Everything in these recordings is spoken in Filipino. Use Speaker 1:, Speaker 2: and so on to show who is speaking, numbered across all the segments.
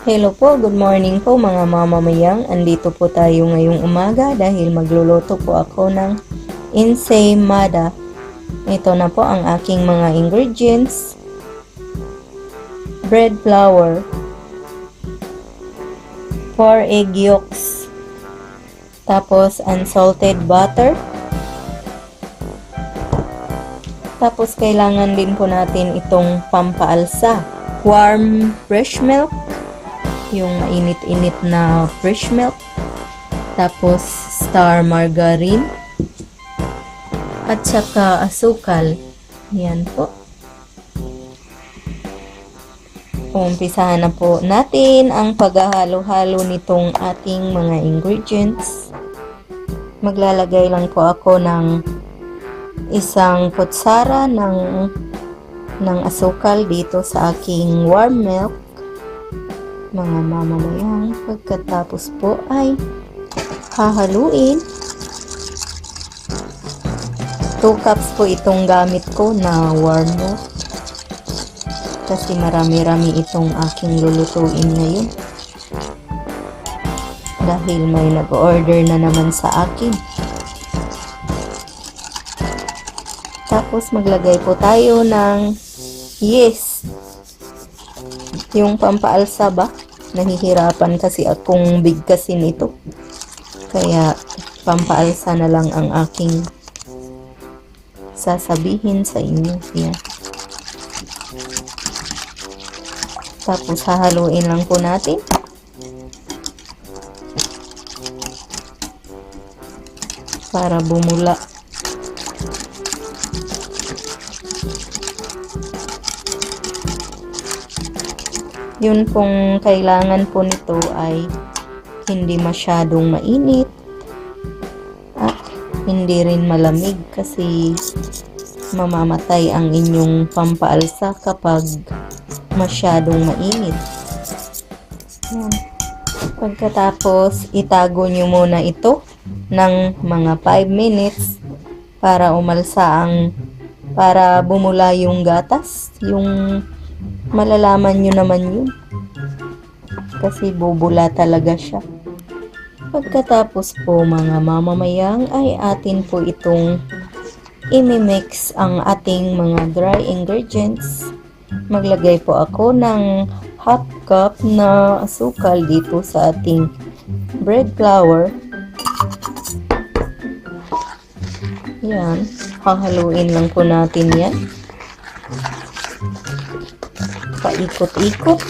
Speaker 1: Hello po, good morning po mga mamamayang. Andito po tayo ngayong umaga dahil magluluto po ako ng ensaymada. Ito na po ang aking mga ingredients. Bread flour, 4 egg yolks, tapos unsalted butter. Tapos kailangan din po natin itong pampaalsa, warm fresh milk, yung mainit-init na fresh milk, tapos star margarine, at saka asukal. Yan po. Umpisahan na po natin ang paghahalo-halo nitong ating mga ingredients. Maglalagay lang po ako ng isang kutsara ng asukal dito sa aking warm milk, mga mamamayang. Pagkatapos po ay hahaluin. 2 cups po itong gamit ko na warm milk kasi marami-rami itong aking lulutuin ngayon dahil may nag-order na naman sa akin. Tapos maglagay po tayo ng yeast, yung pampaalsa ba. Nahihirapan kasi akong bigkasin ito, kaya pampaalsa na lang ang aking sasabihin sa inyo. Yan. Tapos hahaluin lang po natin. Para bumula. Yun pong kailangan po nito ay hindi masyadong mainit at hindi rin malamig kasi mamamatay ang inyong pampaalsa kapag masyadong mainit. Yan. Pagkatapos, itago nyo muna ito ng mga 5 minutes para para bumula yung gatas. Yung malalaman nyo naman yun kasi bubula talaga siya. Pagkatapos po mga mamamayang ay atin po itong imimix ang ating mga dry ingredients. Maglagay po ako ng 1/2 cup na asukal dito sa ating bread flour. Yan, hahaluin lang po natin yan. Paikot-ikot.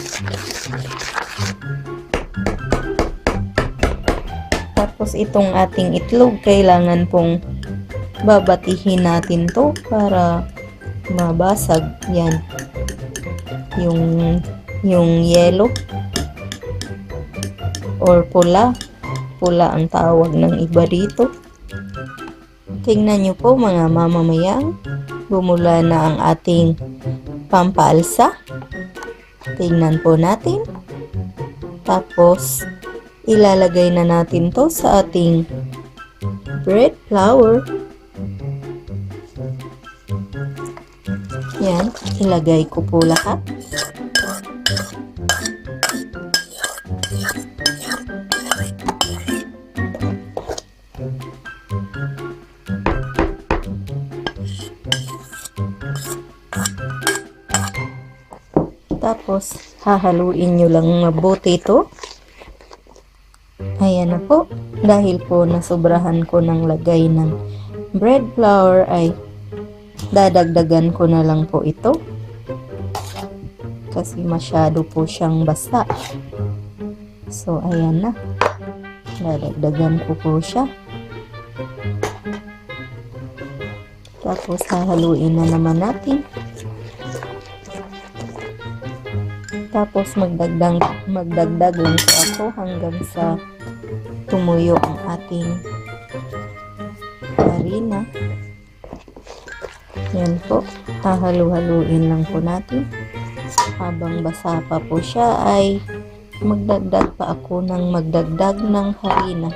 Speaker 1: Tapos itong ating itlog, kailangan pong babatihin natin to para mabasag. Yan. Yung yellow or pula ang tawag ng iba dito. Tingnan nyo po mga mamamayang, bumula na ang ating pampaalsa. Tingnan po natin. Tapos ilalagay na natin to sa ating bread flour. Yan, ilagay ko po lahat. Tapos, hahaluin nyo lang mabuti ito. Ayan na po. Dahil po nasobrahan ko ng lagay ng bread flour ay dadagdagan ko na lang po ito. Kasi masyado po siyang basa. So, ayan na. Dadagdagan ko po siya. Tapos, hahaluin na naman natin. Tapos magdagdag lang po ako hanggang sa tumuyo ang ating harina. Yan po, hahalu-haluin lang po natin. Habang basa pa po siya ay magdagdag pa ako ng harina.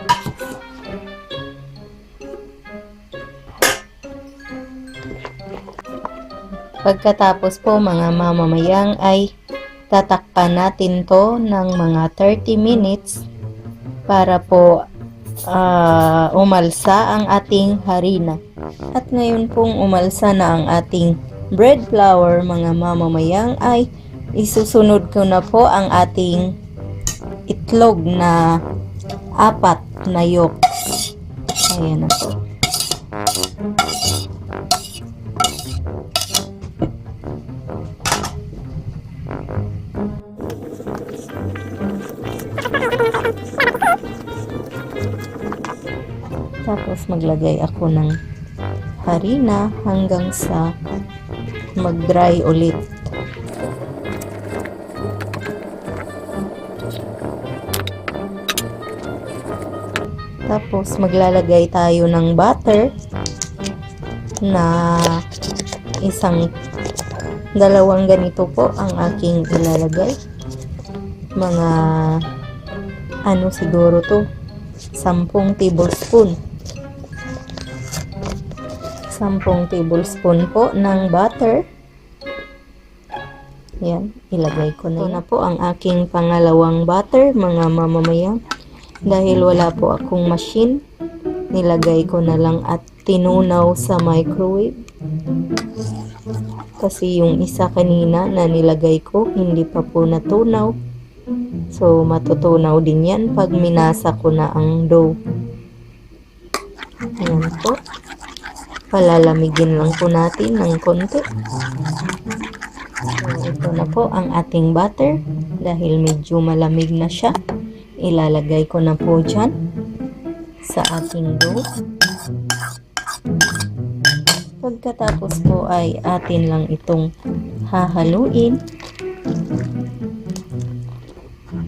Speaker 1: Pagkatapos po mga mamamayang ay tatakpan natin to ng mga 30 minutes para po umalsa ang ating harina. At ngayon pong umalsa na ang ating bread flour, mga mamamayang, ay isusunod ko na po ang ating itlog na 4 na yolk. Ayan na po. Tapos maglagay ako ng harina hanggang sa mag-dry ulit. Tapos maglalagay tayo ng butter na dalawang ganito po ang aking ilalagay. Mga siguro to 10 tablespoon. 10 tablespoon po ng butter. Yan, ilagay ko na. Ito na po ang aking pangalawang butter, mga mamamayang. Dahil wala po akong machine, nilagay ko na lang at tinunaw sa microwave. Kasi yung isa kanina na nilagay ko, hindi pa po natunaw. So, matutunaw din yan pag minasa ko na ang dough. Ayan po. Palalamigin lang po natin ng konti. So, ito na po ang ating butter. Dahil medyo malamig na siya, ilalagay ko na po dyan sa ating dough. Pagkatapos po ay atin lang itong hahaluin.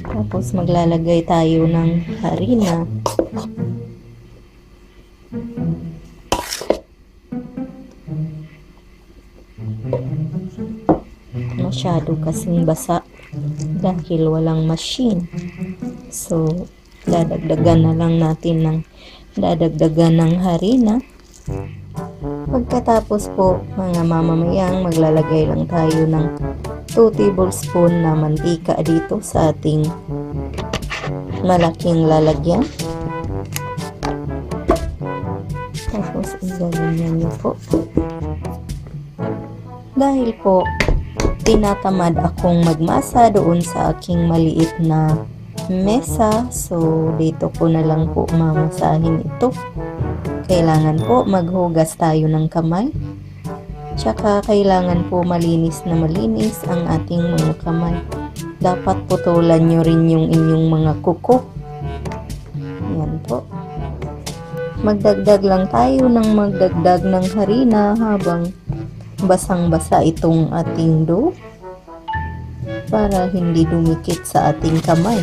Speaker 1: Tapos maglalagay tayo ng harina. Masyado kasing basa dahil walang machine. So, dadagdagan na lang natin ng harina. Pagkatapos po, mga mamamayang, maglalagay lang tayo ng 2 tablespoon na mantika dito sa ating malaking lalagyan. Tapos, ganyan nyo po. Dahil po, tinatamad akong magmasa doon sa aking maliit na mesa. So, dito ko na lang po mamasahin ito. Kailangan po maghugas tayo ng kamay. Tsaka kailangan po malinis ang ating mga kamay. Dapat putulan nyo rin yung inyong mga kuko. Yan po. Magdagdag lang tayo ng harina habang basang-basa itong ating dough para hindi dumikit sa ating kamay.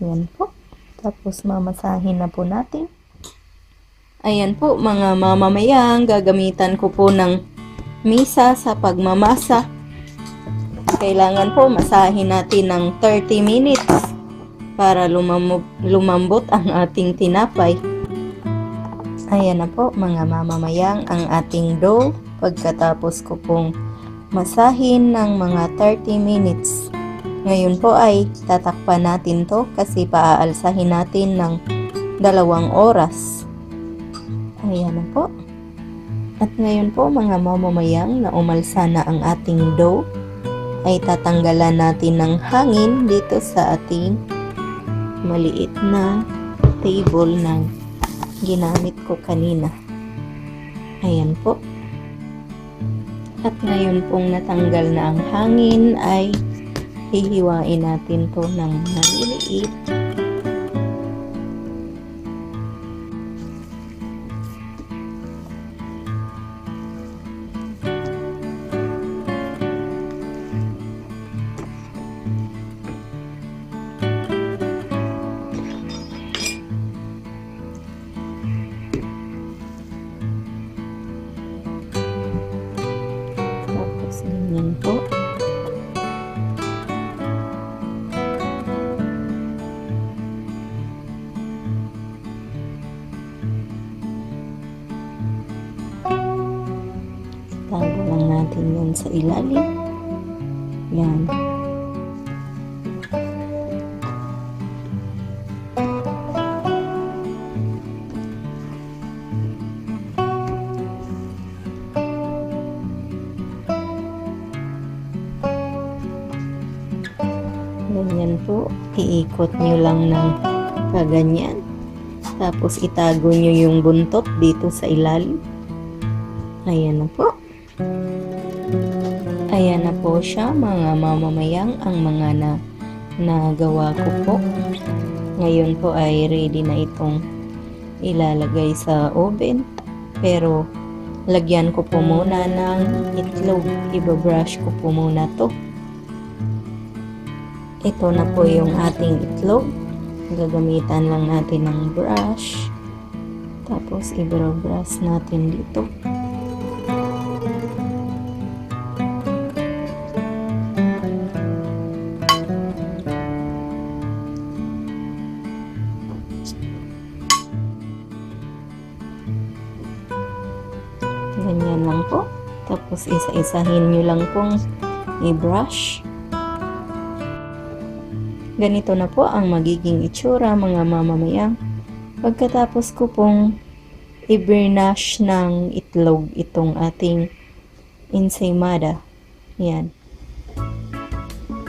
Speaker 1: Yan po. Tapos mamasahin na po natin. Ayan po mga mamamayang, gagamitan ko po ng misa sa pagmamasa. Kailangan po masahin natin ng 30 minutes para lumambot ang ating tinapay. Ayan na po mga mamamayang ang ating dough. Pagkatapos ko pong masahin ng mga 30 minutes. Ngayon po ay tatakpan natin to kasi paaalsahin natin ng 2 oras. Ayan na po. At ngayon po mga mamamayang na umalsa na ang ating dough, ay tatanggalan natin ng hangin dito sa ating maliit na table na ginamit ko kanina. Ayan po. At ngayon pong natanggal na ang hangin ay hihiwain natin to ng maliliit. Tapos ganyan po. natin yan sa ilalim. Yan. Ganyan po, iikot nyo lang ng kaganyan. Tapos itago nyo yung buntot dito sa ilalim. Ayan na po. Ayan na po siya mga mamamayang, ang mga nagawa ko po. Ngayon po ay ready na itong ilalagay sa oven. Pero lagyan ko po muna ng itlog. Ibabrush ko po muna to. Ito na po yung ating itlog. Gagamitan lang natin ng brush. Tapos i-brush natin dito. Ganyan lang po. Tapos isa-isahin nyo lang pong i-brush. Ganito na po ang magiging itsura mga mamamayang. Pagkatapos ko pong i-burnish ng itlog itong ating ensaymada. Yan.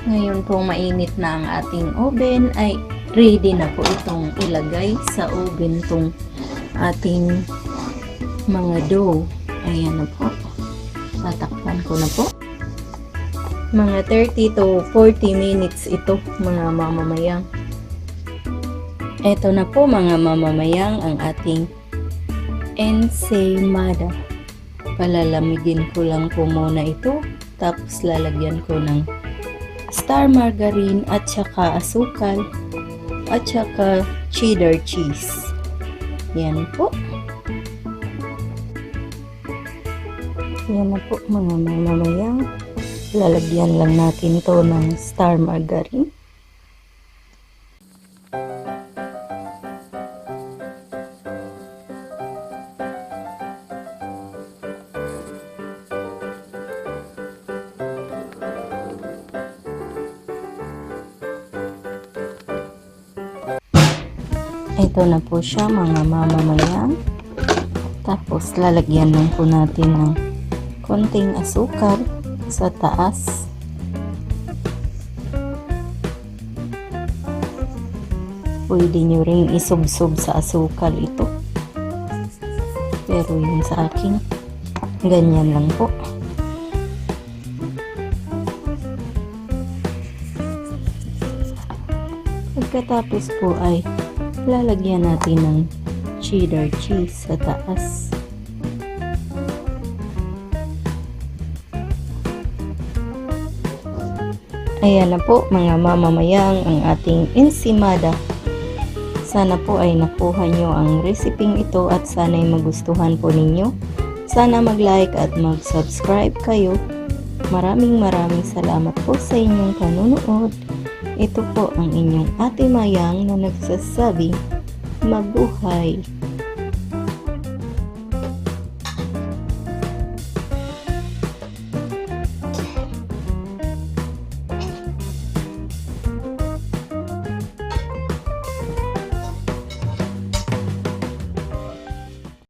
Speaker 1: Ngayon po mainit na ang ating oven, ay ready na po itong ilagay sa oven tong ating mga dough. Ayan na po. Tatakpan ko na po. Mga 30 to 40 minutes ito mga mamamayang. Ito na po mga mamamayang ang ating ensaymada. Palalamigin ko lang po muna ito. Tapos lalagyan ko ng star margarine at saka asukal at saka cheddar cheese. Yan po. Yan na po mga mamamayang. Lalagyan lang natin ito ng star margarine. Ito na po siya mga mamamayang. Tapos lalagyan lang po natin ng konting asukal sa taas. Pwede nyo rin isubsob sa asukal ito. Pero yung sa akin, ganyan lang po. Pagkatapos po ay lalagyan natin ng cheddar cheese sa taas. Ayan na po mga mamamayang ang ating ensaymada. Sana po ay nakuha nyo ang reseping ito at sana ay magustuhan po ninyo. Sana mag-like at mag-subscribe kayo. Maraming salamat po sa inyong panunood. Ito po ang inyong Ate Mayang na nagsasabing mabuhay.